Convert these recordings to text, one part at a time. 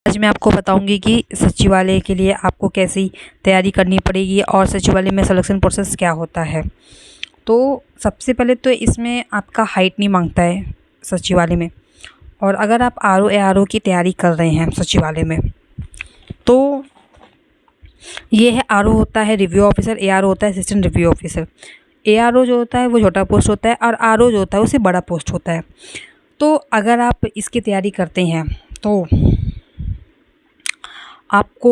आज मैं आपको बताऊंगी कि सचिवालय के लिए आपको कैसी तैयारी करनी पड़ेगी और सचिवालय में सिलेक्शन प्रोसेस क्या होता है। तो सबसे पहले तो इसमें आपका हाइट नहीं मांगता है सचिवालय में। और अगर आप आरओ एआरओ की तैयारी कर रहे हैं सचिवालय में, तो ये है आरओ होता है रिव्यू ऑफिसर, एआरओ होता है असिस्टेंट रिव्यू ऑफिसर। एआरओ जो होता है वो छोटा पोस्ट होता है और आरओ जो होता है उससे बड़ा पोस्ट होता है। तो अगर आप इसकी तैयारी करते हैं तो आपको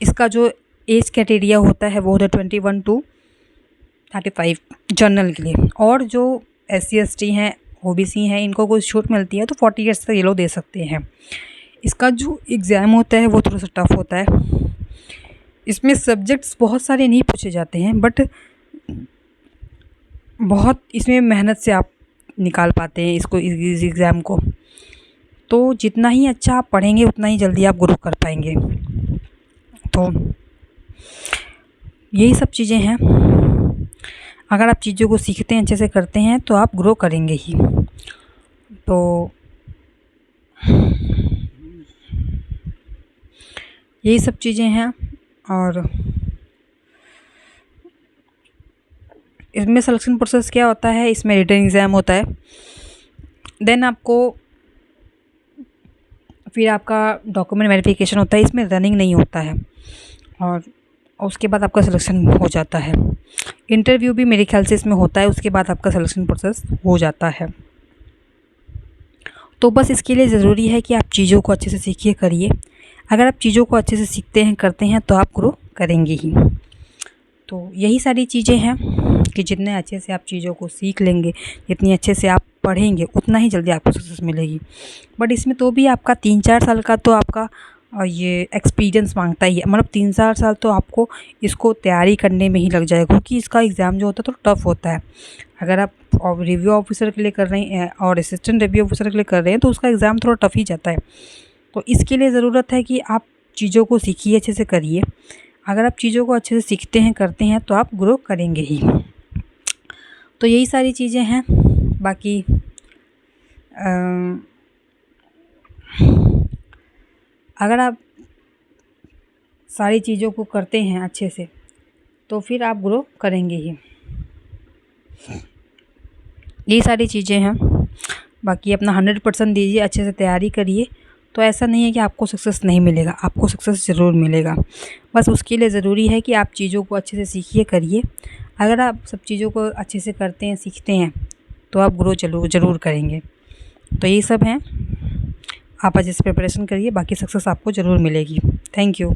इसका जो एज क्राइटेरिया होता है वो होता है 21 to 35 जनरल के लिए। और जो SC ST हैं, OBC हैं, इनको कोई छूट मिलती है तो 40 ईयर्स तक ये लोग दे सकते हैं। इसका जो एग्ज़ाम होता है वो थोड़ा सा टफ होता है। इसमें सब्जेक्ट्स बहुत सारे नहीं पूछे जाते हैं, बट बहुत इसमें मेहनत से आप निकाल पाते हैं इसको, इस एग्ज़ाम को। तो जितना ही अच्छा आप पढ़ेंगे उतना ही जल्दी आप ग्रो कर पाएंगे। तो यही सब चीज़ें हैं। अगर आप चीज़ों को सीखते हैं, अच्छे से करते हैं, तो आप ग्रो करेंगे ही। तो यही सब चीज़ें हैं। और इसमें सिलेक्शन प्रोसेस क्या होता है, इसमें रिटन एग्ज़ाम होता है, देन आपको फिर आपका डॉक्यूमेंट वेरिफिकेशन होता है। इसमें रनिंग नहीं होता है। और उसके बाद आपका सिलेक्शन हो जाता है। इंटरव्यू भी मेरे ख्याल से इसमें होता है, उसके बाद आपका सिलेक्शन प्रोसेस हो जाता है। तो बस इसके लिए ज़रूरी है कि आप चीज़ों को अच्छे से सीखिए, करिए। अगर आप चीज़ों को अच्छे से सीखते हैं, करते हैं, तो आप ग्रो करेंगे ही। तो यही सारी चीज़ें हैं कि जितने अच्छे से आप चीज़ों को सीख लेंगे, जितनी अच्छे से आप पढ़ेंगे, उतना ही जल्दी आपको सक्सेस मिलेगी। बट इसमें तो भी आपका 3-4 साल का तो आपका ये एक्सपीरियंस मांगता ही है। मतलब 3-4 साल तो आपको इसको तैयारी करने में ही लग जाएगा, क्योंकि इसका एग्ज़ाम जो होता है तो टफ़ होता है। अगर आप रिव्यू ऑफिसर के लिए कर रहे हैं और असिस्टेंट रिव्यू ऑफिसर के लिए कर रहे हैं, तो उसका एग्ज़ाम थोड़ा टफ़ ही जाता है। तो इसके लिए ज़रूरत है कि आप चीज़ों को सीखिए, अच्छे से करिए। अगर आप चीज़ों को अच्छे से सीखते हैं, करते हैं, तो आप ग्रो करेंगे ही। तो यही सारी चीज़ें हैं। बाकी अगर आप सारी चीज़ों को करते हैं अच्छे से, तो फिर आप ग्रो करेंगे ही। यही सारी चीज़ें हैं। बाकी अपना 100% दीजिए, अच्छे से तैयारी करिए। तो ऐसा नहीं है कि आपको सक्सेस नहीं मिलेगा, आपको सक्सेस ज़रूर मिलेगा। बस उसके लिए ज़रूरी है कि आप चीज़ों को अच्छे से सीखिए, करिए। अगर आप सब चीज़ों को अच्छे से करते हैं, सीखते हैं, तो आप ग्रो ज़रूर करेंगे। तो यही सब हैं। आप अच्छे से प्रिपरेशन करिए, बाकी सक्सेस आपको ज़रूर मिलेगी। Thank you.